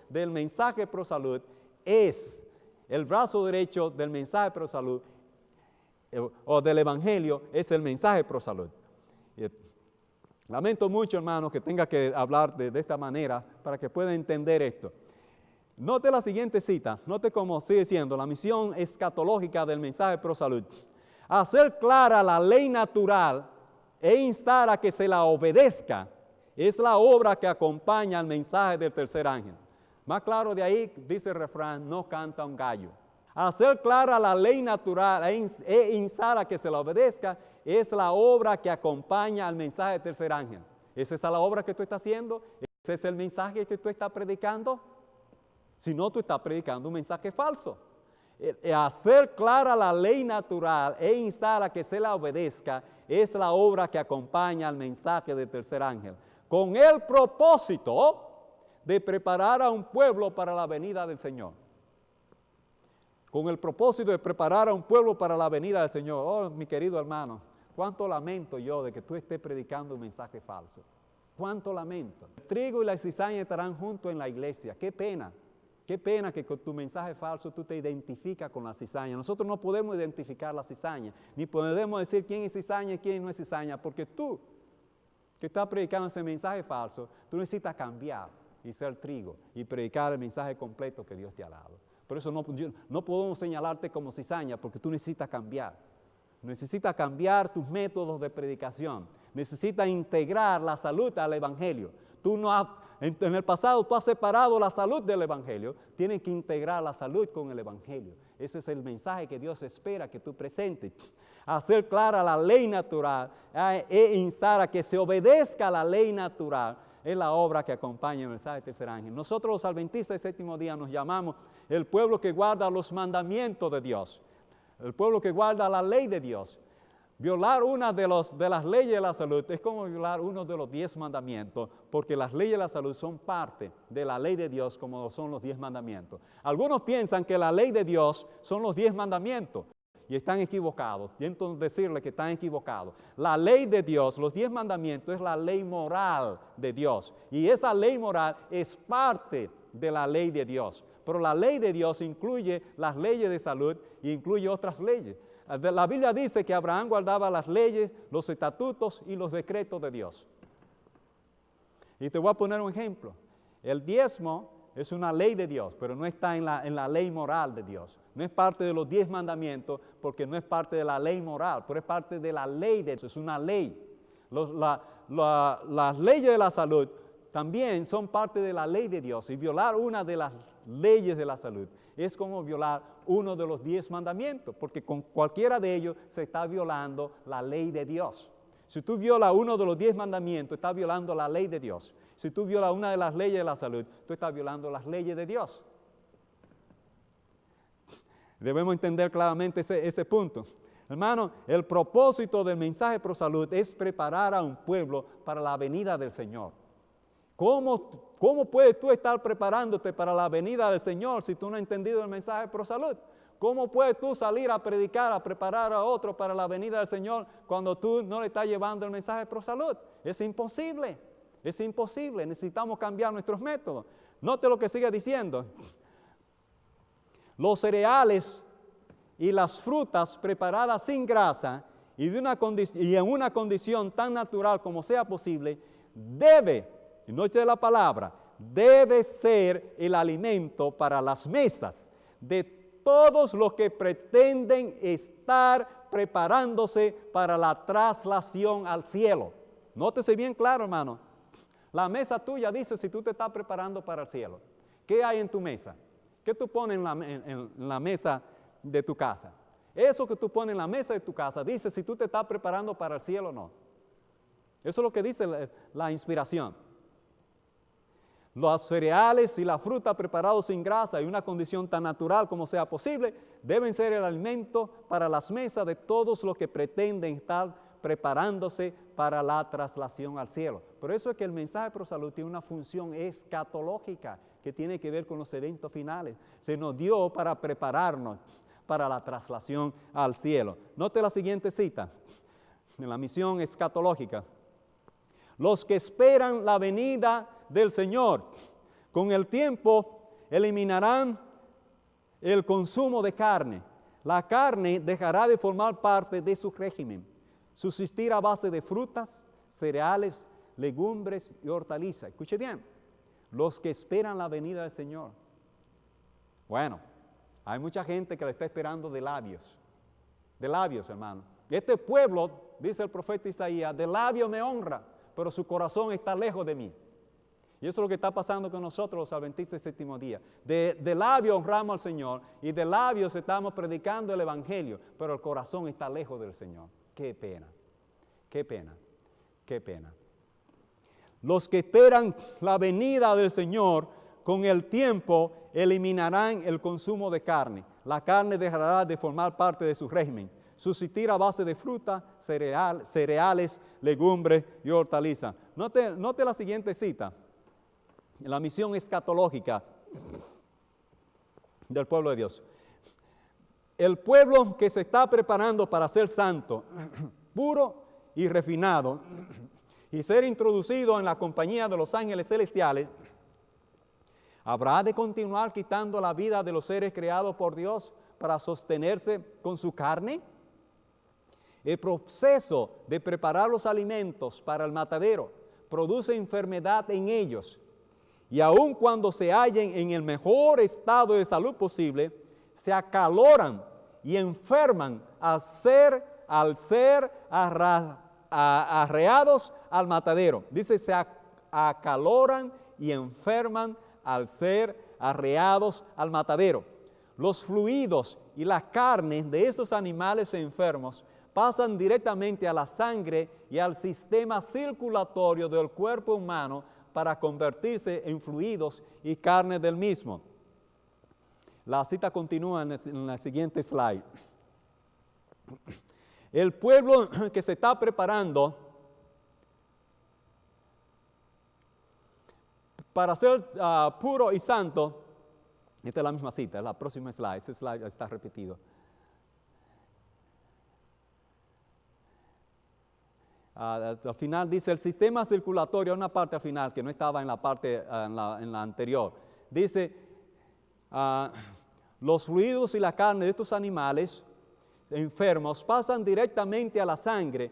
del mensaje pro salud es, el brazo derecho del mensaje pro salud o del evangelio es el mensaje pro salud. Lamento mucho, hermanos, que tenga que hablar de esta manera para que puedan entender esto. Note la siguiente cita, note cómo sigue siendo la misión escatológica del mensaje pro salud. Hacer clara la ley natural e instar a que se la obedezca es la obra que acompaña al mensaje del tercer ángel. Más claro de ahí, dice el refrán, no canta un gallo. Hacer clara la ley natural e instar a que se la obedezca es la obra que acompaña al mensaje del tercer ángel. ¿Es esa la obra que tú estás haciendo? ¿Ese es el mensaje que tú estás predicando? Si no, tú estás predicando un mensaje falso. Hacer clara la ley natural e instar a que se la obedezca es la obra que acompaña al mensaje del tercer ángel, con el propósito de preparar a un pueblo para la venida del Señor. Con el propósito de preparar a un pueblo para la venida del Señor. Oh, mi querido hermano, cuánto lamento yo de que tú estés predicando un mensaje falso. Cuánto lamento. El trigo y la cizaña estarán juntos en la iglesia. Qué pena. Qué pena que con tu mensaje falso tú te identificas con la cizaña. Nosotros no podemos identificar la cizaña, ni podemos decir quién es cizaña y quién no es cizaña, porque tú, que estás predicando ese mensaje falso, tú necesitas cambiar y ser trigo y predicar el mensaje completo que Dios te ha dado. Por eso no podemos señalarte como cizaña, porque tú necesitas cambiar. Necesitas cambiar tus métodos de predicación. Necesitas integrar la salud al evangelio. En el pasado tú has separado la salud del evangelio. Tienes que integrar la salud con el evangelio. Ese es el mensaje que Dios espera que tú presentes. Hacer clara la ley natural e instar a que se obedezca la ley natural es la obra que acompaña el mensaje del tercer ángel. Nosotros los adventistas del séptimo día nos llamamos el pueblo que guarda los mandamientos de Dios, el pueblo que guarda la ley de Dios. Violar una de las leyes de la salud es como violar uno de los 10 mandamientos, porque las leyes de la salud son parte de la ley de Dios como son los 10 mandamientos. Algunos piensan que la ley de Dios son los 10 mandamientos y están equivocados. Y entonces decirles que están equivocados. La ley de Dios, los 10 mandamientos, es la ley moral de Dios. Y esa ley moral es parte de la ley de Dios. Pero la ley de Dios incluye las leyes de salud e incluye otras leyes. La Biblia dice que Abraham guardaba las leyes, los estatutos y los decretos de Dios. Y te voy a poner un ejemplo. El diezmo es una ley de Dios, pero no está en la ley moral de Dios. No es parte de los 10 mandamientos porque no es parte de la ley moral, pero es parte de la ley de Dios, es una ley. Las leyes de la salud también son parte de la ley de Dios, y violar una de las leyes de la salud es como violar uno de los 10 mandamientos, porque con cualquiera de ellos se está violando la ley de Dios. Si tú violas uno de los 10 mandamientos, estás violando la ley de Dios. Si tú violas una de las leyes de la salud, tú estás violando las leyes de Dios. Debemos entender claramente ese punto. Hermano, el propósito del mensaje pro salud es preparar a un pueblo para la venida del Señor. ¿Cómo puedes tú estar preparándote para la venida del Señor si tú no has entendido el mensaje pro salud? ¿Cómo puedes tú salir a predicar, a preparar a otro para la venida del Señor cuando tú no le estás llevando el mensaje pro salud? Es imposible, es imposible. Necesitamos cambiar nuestros métodos. Note lo que sigue diciendo. Los cereales y las frutas preparadas sin grasa y en una condición tan natural como sea posible, y noche de la palabra, debe ser el alimento para las mesas de todos los que pretenden estar preparándose para la traslación al cielo. Nótese bien claro, hermano. La mesa tuya dice si tú te estás preparando para el cielo. ¿Qué hay en tu mesa? ¿Qué tú pones en la mesa de tu casa? Eso que tú pones en la mesa de tu casa dice si tú te estás preparando para el cielo o no. Eso es lo que dice la inspiración. Los cereales y la fruta preparados sin grasa y una condición tan natural como sea posible deben ser el alimento para las mesas de todos los que pretenden estar preparándose para la traslación al cielo. Por eso es que el mensaje pro salud tiene una función escatológica que tiene que ver con los eventos finales. Se nos dio para prepararnos para la traslación al cielo. Note la siguiente cita en la misión escatológica. Los que esperan la venida del Señor con el tiempo eliminarán el consumo de carne. La carne dejará de formar parte de su régimen. Subsistir a base de frutas, cereales, legumbres y hortalizas. Escuche bien, los que esperan la venida del Señor. Bueno, hay mucha gente que le está esperando de labios, hermano. Este pueblo, dice el profeta Isaías, de labios me honra, pero su corazón está lejos de mí. Y eso es lo que está pasando con nosotros los adventistas del séptimo día. De labios honramos al Señor y de labios estamos predicando el Evangelio, pero el corazón está lejos del Señor. Qué pena, qué pena, qué pena. Los que esperan la venida del Señor, con el tiempo eliminarán el consumo de carne. La carne dejará de formar parte de su régimen. Subsistir a base de fruta, cereales, legumbres y hortalizas. Note la siguiente cita. La misión escatológica del pueblo de Dios. El pueblo que se está preparando para ser santo, puro y refinado, y ser introducido en la compañía de los ángeles celestiales, ¿habrá de continuar quitando la vida de los seres creados por Dios para sostenerse con su carne? El proceso de preparar los alimentos para el matadero produce enfermedad en ellos. Y aun cuando se hallen en el mejor estado de salud posible, se acaloran y enferman al ser arreados al matadero. Dice, se acaloran y enferman al ser arreados al matadero. Los fluidos y la carne de esos animales enfermos pasan directamente a la sangre y al sistema circulatorio del cuerpo humano para convertirse en fluidos y carne del mismo. La cita continúa en la siguiente slide. El pueblo que se está preparando para ser puro y santo, esta es la misma cita, es la próxima slide, ese slide está repetido. Al final dice el sistema circulatorio, una parte al final que no estaba en la parte en la anterior. Dice, los fluidos y la carne de estos animales enfermos pasan directamente a la sangre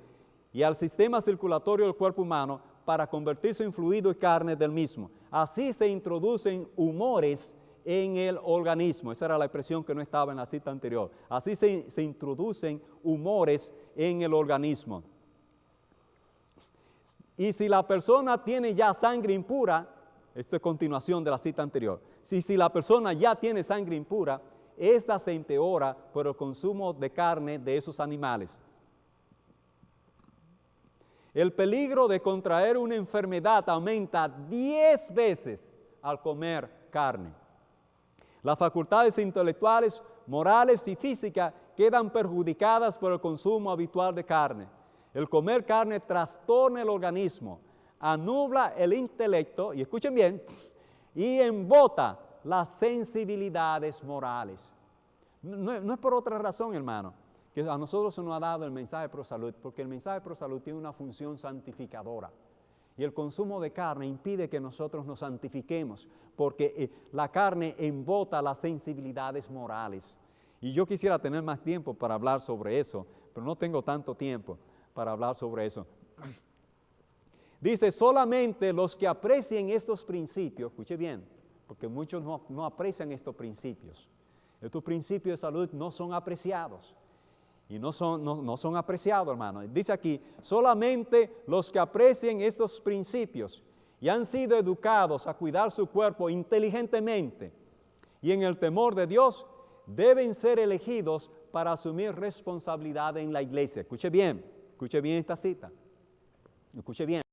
y al sistema circulatorio del cuerpo humano para convertirse en fluido y carne del mismo. Así se introducen humores en el organismo. Esa era la expresión que no estaba en la cita anterior. Así se introducen humores en el organismo. Y si la persona tiene ya sangre impura, esto es continuación de la cita anterior, si la persona ya tiene sangre impura, esta se empeora por el consumo de carne de esos animales. El peligro de contraer una enfermedad aumenta 10 veces al comer carne. Las facultades intelectuales, morales y físicas quedan perjudicadas por el consumo habitual de carne. El comer carne trastorna el organismo, anubla el intelecto, y escuchen bien, y embota las sensibilidades morales. No es por otra razón, hermano, que a nosotros se nos ha dado el mensaje pro salud, porque el mensaje pro salud tiene una función santificadora. Y el consumo de carne impide que nosotros nos santifiquemos, porque la carne embota las sensibilidades morales. Y yo quisiera tener más tiempo para hablar sobre eso, pero no tengo tanto tiempo para hablar sobre eso. Dice, solamente los que aprecien estos principios, escuche bien, porque muchos no aprecian estos principios. Estos principios de salud no son apreciados. Y no son apreciados, hermano. Dice aquí, solamente los que aprecien estos principios y han sido educados a cuidar su cuerpo inteligentemente y en el temor de Dios, deben ser elegidos para asumir responsabilidad en la iglesia. Escuche bien esta cita. Escuche bien.